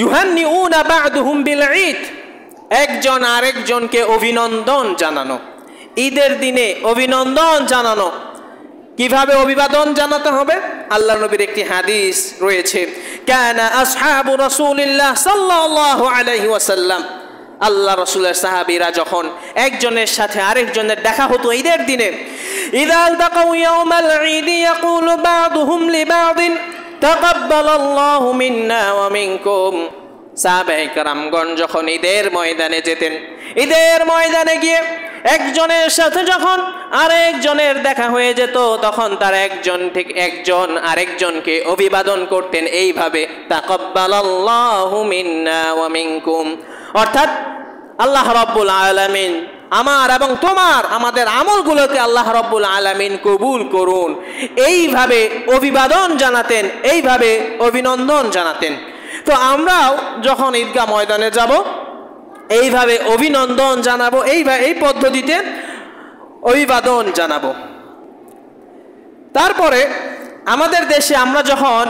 ইউহান্নিউনা বা'দুহুম বিল ঈদ, একজন আরেকজনকে অভিনন্দন জানানো, ঈদের দিনে অভিনন্দন জানানো। কিভাবে অভিবাদন জানাতে হবে? আল্লাহ নবীর একটি হাদিস রয়েছে, কানা আসহাবু রাসূলিল্লাহ সাল্লাল্লাহু আলাইহি ওয়াসাল্লাম, আল্লাহ রাসূলের সাহাবীরা যখন একজনের সাথে আরেকজনের দেখা হতো ঈদের দিনে, ইযা আলতাকাউ ইয়াউমাল ঈদ ইয়াকুলু বা'দুহুম লিবা'দিন তাকাব্বালাল্লাহু মিন্না ওয়া মিনকুম। সাহাবায়ে কেরামগণ যখন ঈদের ময়দানে যেতেন, ঈদের ময়দানে গিয়ে একজনের সাথে যখন আরেকজনের দেখা হয়ে যেত, তখন তার একজন আরেকজনকে অভিবাদন করতেন এইভাবে, তাকাব্বালাল্লাহু মিন্না ওয়া মিনকুম, অর্থাৎ আল্লাহ রাব্বুল আলামিন আমার এবং তোমার আমাদের আমলগুলোকে আল্লাহ রাব্বুল আলামিন কবুল করুন, এইভাবে অভিবাদন জানাতেন, এইভাবে অভিনন্দন জানাতেন। তো আমরাও যখন ঈদগাহ ময়দানে যাব এইভাবে অভিনন্দন জানাবো, এই পদ্ধতিতে অভিবাদন জানাবো। তারপরে আমাদের দেশে আমরা যখন